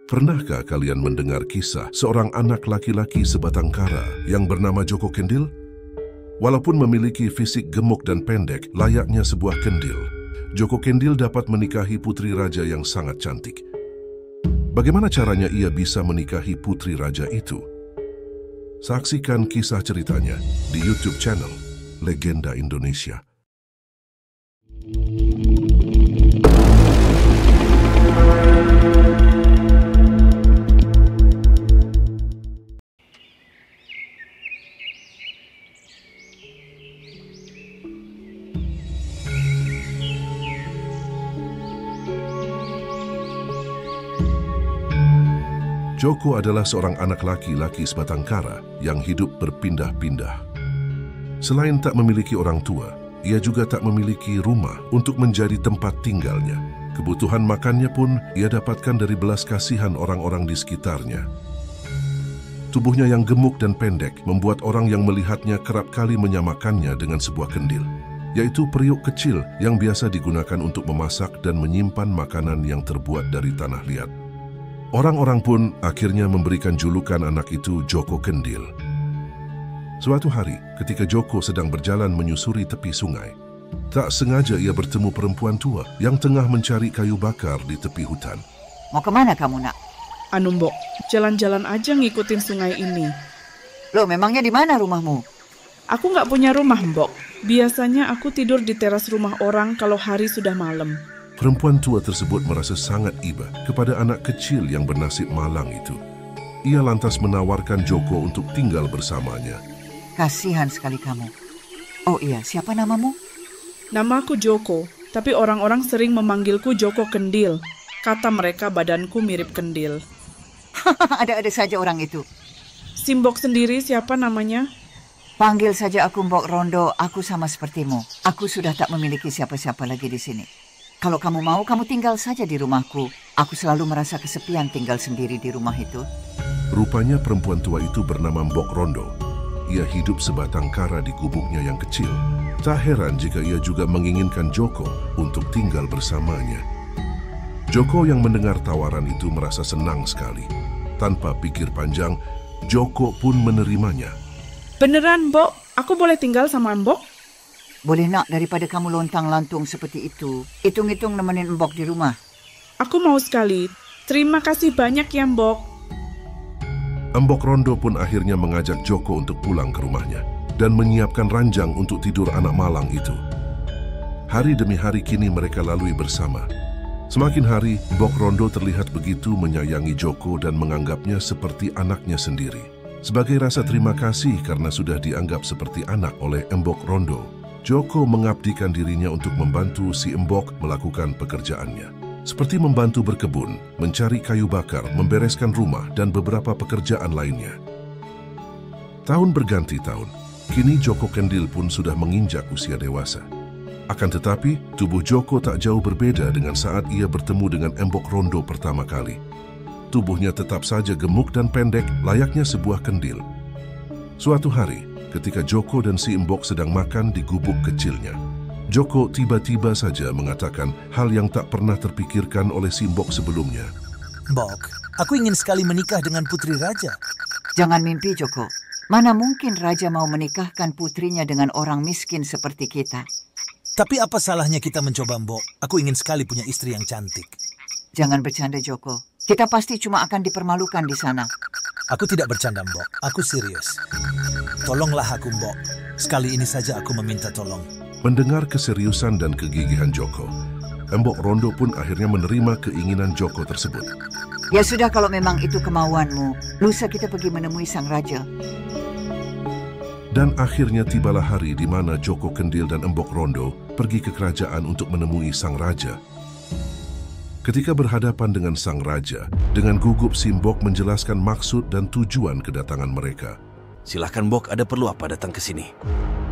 Pernahkah kalian mendengar kisah seorang anak laki-laki sebatang kara yang bernama Joko Kendil? Walaupun memiliki fisik gemuk dan pendek layaknya sebuah kendil, Joko Kendil dapat menikahi putri raja yang sangat cantik. Bagaimana caranya ia bisa menikahi putri raja itu? Saksikan kisah ceritanya di YouTube channel Legenda Indonesia. Joko adalah seorang anak laki-laki sebatang kara yang hidup berpindah-pindah. Selain tak memiliki orang tua, ia juga tak memiliki rumah untuk menjadi tempat tinggalnya. Kebutuhan makannya pun ia dapatkan dari belas kasihan orang-orang di sekitarnya. Tubuhnya yang gemuk dan pendek membuat orang yang melihatnya kerap kali menyamakannya dengan sebuah kendil, yaitu periuk kecil yang biasa digunakan untuk memasak dan menyimpan makanan yang terbuat dari tanah liat. Orang-orang pun akhirnya memberikan julukan anak itu Joko Kendil. Suatu hari, ketika Joko sedang berjalan menyusuri tepi sungai, tak sengaja ia bertemu perempuan tua yang tengah mencari kayu bakar di tepi hutan. Mau kemana kamu, nak? Anu, Mbok, jalan-jalan aja ngikutin sungai ini. Loh, memangnya di mana rumahmu? Aku nggak punya rumah, Mbok. Biasanya aku tidur di teras rumah orang kalau hari sudah malam. Perempuan tua tersebut merasa sangat iba kepada anak kecil yang bernasib malang itu. Ia lantas menawarkan Joko untuk tinggal bersamanya. Kasihan sekali kamu. Oh iya, siapa namamu? Namaku Joko, tapi orang-orang sering memanggilku Joko Kendil. Kata mereka badanku mirip kendil. Ada-ada saja orang itu. Si Mbok sendiri siapa namanya? Panggil saja aku Mbok Rondo, aku sama sepertimu. Aku sudah tak memiliki siapa-siapa lagi di sini. Kalau kamu mau, kamu tinggal saja di rumahku. Aku selalu merasa kesepian tinggal sendiri di rumah itu. Rupanya perempuan tua itu bernama Mbok Rondo. Ia hidup sebatang kara di gubuknya yang kecil. Tak heran jika ia juga menginginkan Joko untuk tinggal bersamanya. Joko yang mendengar tawaran itu merasa senang sekali. Tanpa pikir panjang, Joko pun menerimanya. Beneran, Mbok? Aku boleh tinggal sama Mbok? Boleh nak, daripada kamu lontang-lantung seperti itu. Hitung-hitung nemenin Mbok di rumah. Aku mau sekali. Terima kasih banyak ya, Mbok. Mbok Rondo pun akhirnya mengajak Joko untuk pulang ke rumahnya dan menyiapkan ranjang untuk tidur anak malang itu. Hari demi hari kini mereka lalui bersama. Semakin hari, Mbok Rondo terlihat begitu menyayangi Joko dan menganggapnya seperti anaknya sendiri. Sebagai rasa terima kasih karena sudah dianggap seperti anak oleh Mbok Rondo, Joko mengabdikan dirinya untuk membantu si Mbok melakukan pekerjaannya. Seperti membantu berkebun, mencari kayu bakar, membereskan rumah, dan beberapa pekerjaan lainnya. Tahun berganti tahun, kini Joko Kendil pun sudah menginjak usia dewasa. Akan tetapi, tubuh Joko tak jauh berbeda dengan saat ia bertemu dengan Mbok Rondo pertama kali. Tubuhnya tetap saja gemuk dan pendek, layaknya sebuah kendil. Suatu hari, ketika Joko dan si Mbok sedang makan di gubuk kecilnya, Joko tiba-tiba saja mengatakan hal yang tak pernah terpikirkan oleh si Mbok sebelumnya. Mbok, aku ingin sekali menikah dengan putri raja. Jangan mimpi, Joko. Mana mungkin raja mau menikahkan putrinya dengan orang miskin seperti kita? Tapi apa salahnya kita mencoba, Mbok? Aku ingin sekali punya istri yang cantik. Jangan bercanda, Joko. Kita pasti cuma akan dipermalukan di sana. Aku tidak bercanda, Mbok. Aku serius. Tolonglah aku, Mbok. Sekali ini saja aku meminta tolong. Mendengar keseriusan dan kegigihan Joko, Mbok Rondo pun akhirnya menerima keinginan Joko tersebut. Ya sudah, kalau memang itu kemauanmu, lusa kita pergi menemui sang raja. Dan akhirnya tibalah hari di mana Joko Kendil dan Mbok Rondo pergi ke kerajaan untuk menemui sang raja. Ketika berhadapan dengan sang raja, dengan gugup si Mbok menjelaskan maksud dan tujuan kedatangan mereka. Silahkan, Mbok, ada perlu apa datang ke sini?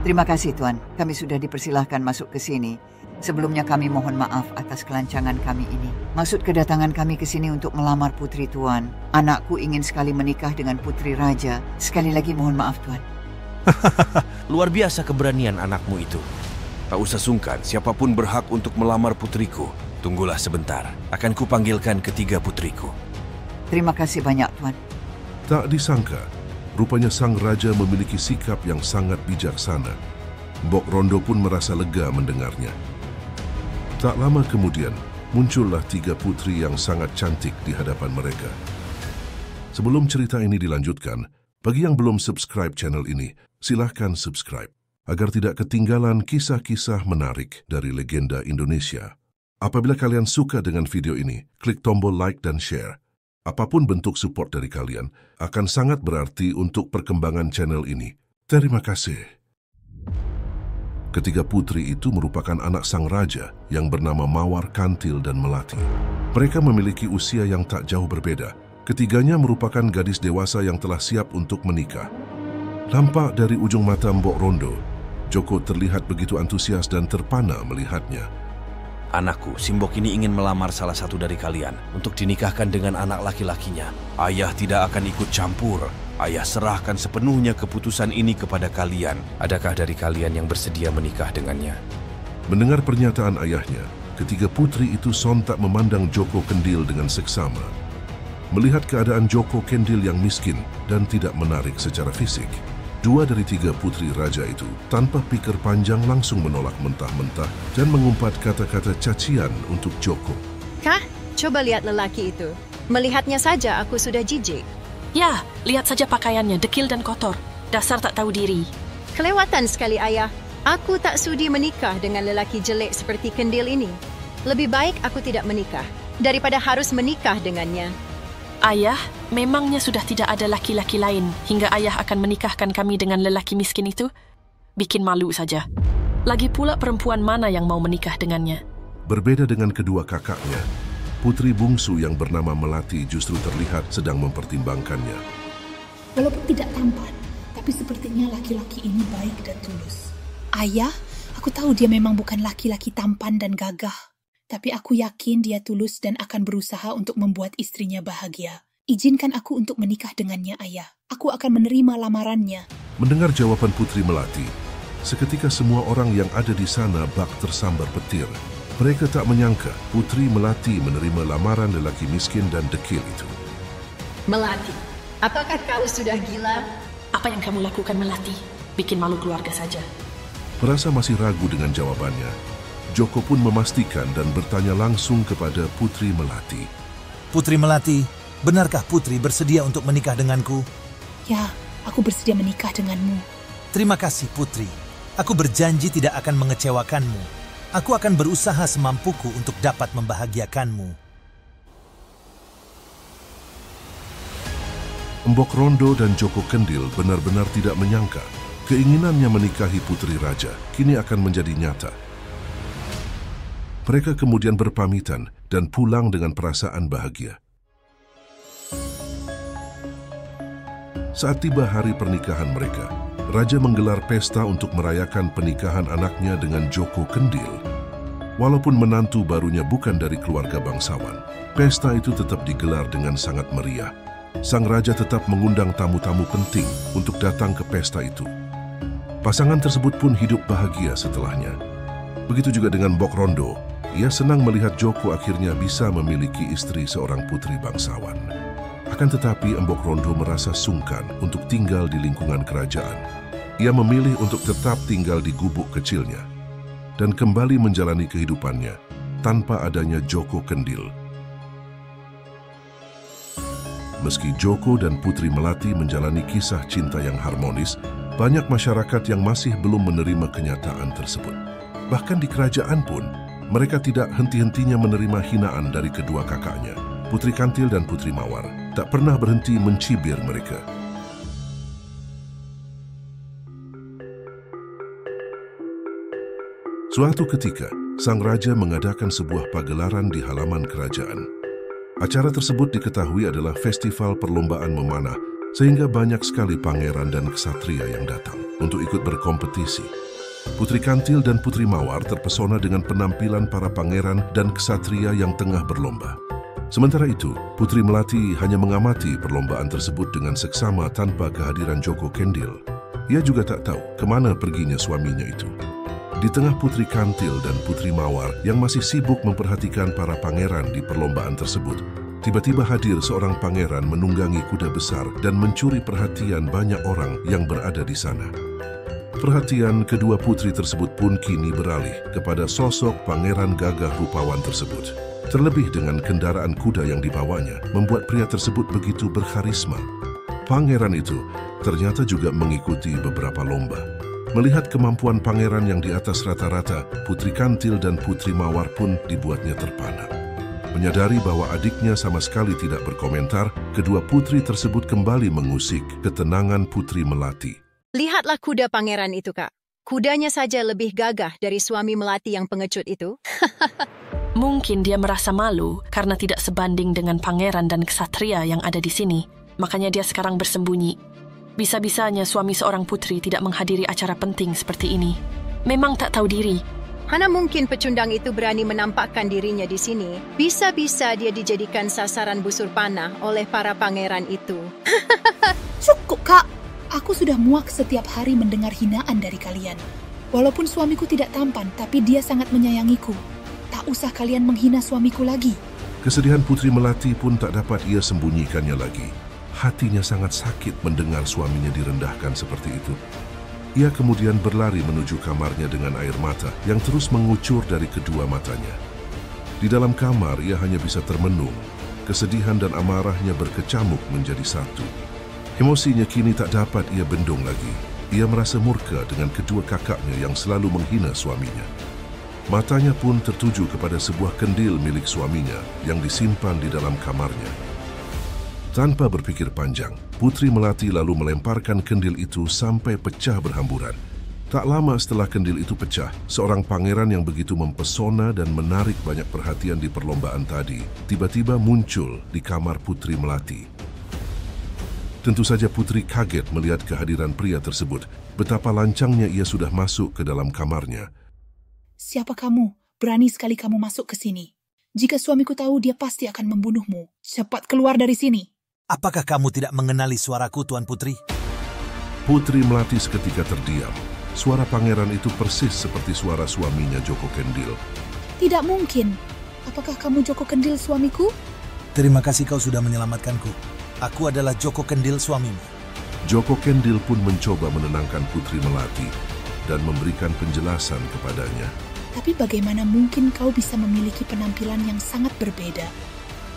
Terima kasih, Tuan. Kami sudah dipersilahkan masuk ke sini. Sebelumnya kami mohon maaf atas kelancangan kami ini. Maksud kedatangan kami ke sini untuk melamar putri Tuan. Anakku ingin sekali menikah dengan putri raja. Sekali lagi mohon maaf, Tuan. Luar biasa keberanian anakmu itu. Tak usah sungkan, siapapun berhak untuk melamar putriku. Tunggulah sebentar, akan kupanggilkan ketiga putriku. Terima kasih banyak, Tuan. Tak disangka, rupanya sang raja memiliki sikap yang sangat bijaksana. Mbok Rondo pun merasa lega mendengarnya. Tak lama kemudian, muncullah 3 putri yang sangat cantik di hadapan mereka. Sebelum cerita ini dilanjutkan, bagi yang belum subscribe channel ini, silahkan subscribe agar tidak ketinggalan kisah-kisah menarik dari legenda Indonesia. Apabila kalian suka dengan video ini, klik tombol like dan share. Apapun bentuk support dari kalian akan sangat berarti untuk perkembangan channel ini. Terima kasih. Ketiga putri itu merupakan anak sang raja yang bernama Mawar, Kantil, dan Melati. Mereka memiliki usia yang tak jauh berbeda. Ketiganya merupakan gadis dewasa yang telah siap untuk menikah. Nampak dari ujung mata Mbok Rondo, Joko terlihat begitu antusias dan terpana melihatnya. Anakku, Simbok ini ingin melamar salah satu dari kalian untuk dinikahkan dengan anak laki-lakinya. Ayah tidak akan ikut campur. Ayah serahkan sepenuhnya keputusan ini kepada kalian. Adakah dari kalian yang bersedia menikah dengannya? Mendengar pernyataan ayahnya, ketiga putri itu sontak memandang Joko Kendil dengan seksama. Melihat keadaan Joko Kendil yang miskin dan tidak menarik secara fisik, 2 dari 3 putri raja itu tanpa pikir panjang langsung menolak mentah-mentah dan mengumpat kata-kata cacian untuk Joko. Kah? Coba lihat lelaki itu. Melihatnya saja aku sudah jijik. Ya, lihat saja pakaiannya, dekil dan kotor. Dasar tak tahu diri. Kelewatan sekali, Ayah. Aku tak sudi menikah dengan lelaki jelek seperti Kendil ini. Lebih baik aku tidak menikah daripada harus menikah dengannya. Ayah, memangnya sudah tidak ada laki-laki lain hingga ayah akan menikahkan kami dengan lelaki miskin itu? Bikin malu saja. Lagi pula perempuan mana yang mau menikah dengannya? Berbeda dengan kedua kakaknya, putri bungsu yang bernama Melati justru terlihat sedang mempertimbangkannya. Walaupun tidak tampan, tapi sepertinya laki-laki ini baik dan tulus. Ayah, aku tahu dia memang bukan laki-laki tampan dan gagah. Tapi aku yakin dia tulus dan akan berusaha untuk membuat istrinya bahagia. Izinkan aku untuk menikah dengannya, Ayah. Aku akan menerima lamarannya. Mendengar jawaban Putri Melati, seketika semua orang yang ada di sana bak tersambar petir. Mereka tak menyangka Putri Melati menerima lamaran lelaki miskin dan dekil itu. Melati, apakah kau sudah gila? Apa yang kamu lakukan, Melati? Bikin malu keluarga saja. Merasa masih ragu dengan jawabannya, Joko pun memastikan dan bertanya langsung kepada Putri Melati. Putri Melati, benarkah Putri bersedia untuk menikah denganku? Ya, aku bersedia menikah denganmu. Terima kasih, Putri. Aku berjanji tidak akan mengecewakanmu. Aku akan berusaha semampuku untuk dapat membahagiakanmu. Mbok Rondo dan Joko Kendil benar-benar tidak menyangka keinginannya menikahi Putri Raja kini akan menjadi nyata. Mereka kemudian berpamitan dan pulang dengan perasaan bahagia. Saat tiba hari pernikahan mereka, Raja menggelar pesta untuk merayakan pernikahan anaknya dengan Joko Kendil. Walaupun menantu barunya bukan dari keluarga bangsawan, pesta itu tetap digelar dengan sangat meriah. Sang Raja tetap mengundang tamu-tamu penting untuk datang ke pesta itu. Pasangan tersebut pun hidup bahagia setelahnya. Begitu juga dengan Mbok Rondo. Ia senang melihat Joko akhirnya bisa memiliki istri seorang putri bangsawan. Akan tetapi Mbok Rondo merasa sungkan untuk tinggal di lingkungan kerajaan. Ia memilih untuk tetap tinggal di gubuk kecilnya dan kembali menjalani kehidupannya tanpa adanya Joko Kendil. Meski Joko dan Putri Melati menjalani kisah cinta yang harmonis, banyak masyarakat yang masih belum menerima kenyataan tersebut. Bahkan di kerajaan pun, mereka tidak henti-hentinya menerima hinaan dari kedua kakaknya. Putri Kantil dan Putri Mawar tak pernah berhenti mencibir mereka. Suatu ketika, sang raja mengadakan sebuah pagelaran di halaman kerajaan. Acara tersebut diketahui adalah festival perlombaan memanah, sehingga banyak sekali pangeran dan ksatria yang datang untuk ikut berkompetisi. Putri Kantil dan Putri Mawar terpesona dengan penampilan para pangeran dan ksatria yang tengah berlomba. Sementara itu, Putri Melati hanya mengamati perlombaan tersebut dengan seksama tanpa kehadiran Joko Kendil. Ia juga tak tahu kemana perginya suaminya itu. Di tengah Putri Kantil dan Putri Mawar yang masih sibuk memperhatikan para pangeran di perlombaan tersebut, tiba-tiba hadir seorang pangeran menunggangi kuda besar dan mencuri perhatian banyak orang yang berada di sana. Perhatian kedua putri tersebut pun kini beralih kepada sosok pangeran gagah rupawan tersebut. Terlebih dengan kendaraan kuda yang dibawanya, membuat pria tersebut begitu berkarisma. Pangeran itu ternyata juga mengikuti beberapa lomba. Melihat kemampuan pangeran yang di atas rata-rata, Putri Kantil dan Putri Mawar pun dibuatnya terpana. Menyadari bahwa adiknya sama sekali tidak berkomentar, kedua putri tersebut kembali mengusik ketenangan Putri Melati. Lihatlah kuda pangeran itu, Kak. Kudanya saja lebih gagah dari suami melati yang pengecut itu. Mungkin dia merasa malu karena tidak sebanding dengan pangeran dan ksatria yang ada di sini. Makanya dia sekarang bersembunyi. Bisa-bisanya suami seorang putri tidak menghadiri acara penting seperti ini. Memang tak tahu diri. Mana mungkin pecundang itu berani menampakkan dirinya di sini. Bisa-bisa dia dijadikan sasaran busur panah oleh para pangeran itu. Cukup, Kak. Aku sudah muak setiap hari mendengar hinaan dari kalian. Walaupun suamiku tidak tampan, tapi dia sangat menyayangiku. Tak usah kalian menghina suamiku lagi. Kesedihan Putri Melati pun tak dapat ia sembunyikannya lagi. Hatinya sangat sakit mendengar suaminya direndahkan seperti itu. Ia kemudian berlari menuju kamarnya dengan air mata yang terus mengucur dari kedua matanya. Di dalam kamar ia hanya bisa termenung. Kesedihan dan amarahnya berkecamuk menjadi satu. Emosinya kini tak dapat ia bendung lagi. Ia merasa murka dengan kedua kakaknya yang selalu menghina suaminya. Matanya pun tertuju kepada sebuah kendil milik suaminya yang disimpan di dalam kamarnya. Tanpa berpikir panjang, Putri Melati lalu melemparkan kendil itu sampai pecah berhamburan. Tak lama setelah kendil itu pecah, seorang pangeran yang begitu mempesona dan menarik banyak perhatian di perlombaan tadi, tiba-tiba muncul di kamar Putri Melati. Tentu saja Putri kaget melihat kehadiran pria tersebut. Betapa lancangnya ia sudah masuk ke dalam kamarnya. Siapa kamu? Berani sekali kamu masuk ke sini. Jika suamiku tahu, dia pasti akan membunuhmu. Cepat keluar dari sini. Apakah kamu tidak mengenali suaraku, Tuan Putri? Putri Melati seketika terdiam. Suara pangeran itu persis seperti suara suaminya Joko Kendil. Tidak mungkin. Apakah kamu Joko Kendil suamiku? Terima kasih kau sudah menyelamatkanku. Aku adalah Joko Kendil suamimu. Joko Kendil pun mencoba menenangkan Putri Melati dan memberikan penjelasan kepadanya. Tapi bagaimana mungkin kau bisa memiliki penampilan yang sangat berbeda?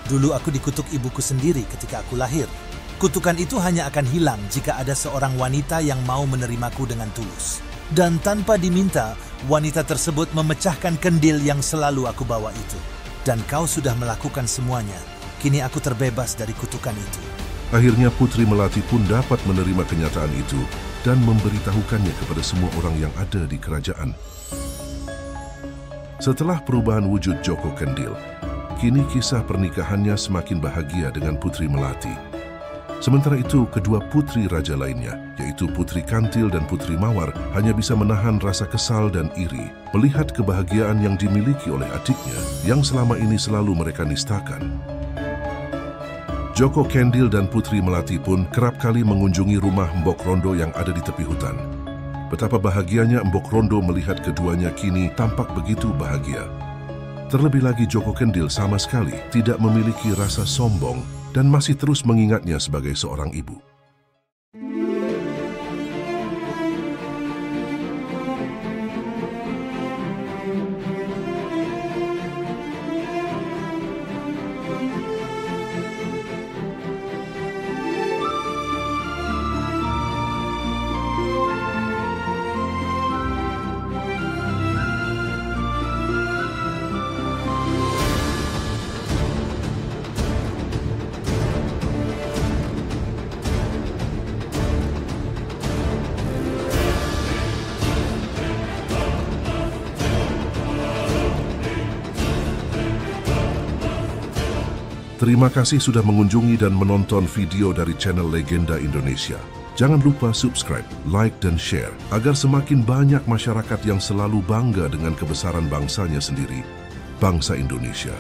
Dulu aku dikutuk ibuku sendiri ketika aku lahir. Kutukan itu hanya akan hilang jika ada seorang wanita yang mau menerimaku dengan tulus. Dan tanpa diminta, wanita tersebut memecahkan kendil yang selalu aku bawa itu. Dan kau sudah melakukan semuanya. Kini aku terbebas dari kutukan itu. Akhirnya Putri Melati pun dapat menerima kenyataan itu dan memberitahukannya kepada semua orang yang ada di kerajaan. Setelah perubahan wujud Joko Kendil, kini kisah pernikahannya semakin bahagia dengan Putri Melati. Sementara itu, kedua putri raja lainnya, yaitu Putri Kantil dan Putri Mawar, hanya bisa menahan rasa kesal dan iri melihat kebahagiaan yang dimiliki oleh adiknya yang selama ini selalu mereka nistakan. Joko Kendil dan Putri Melati pun kerap kali mengunjungi rumah Mbok Rondo yang ada di tepi hutan. Betapa bahagianya Mbok Rondo melihat keduanya kini tampak begitu bahagia. Terlebih lagi Joko Kendil sama sekali tidak memiliki rasa sombong dan masih terus mengingatnya sebagai seorang ibu. Terima kasih sudah mengunjungi dan menonton video dari channel Legenda Indonesia. Jangan lupa subscribe, like, dan share agar semakin banyak masyarakat yang selalu bangga dengan kebesaran bangsanya sendiri, bangsa Indonesia.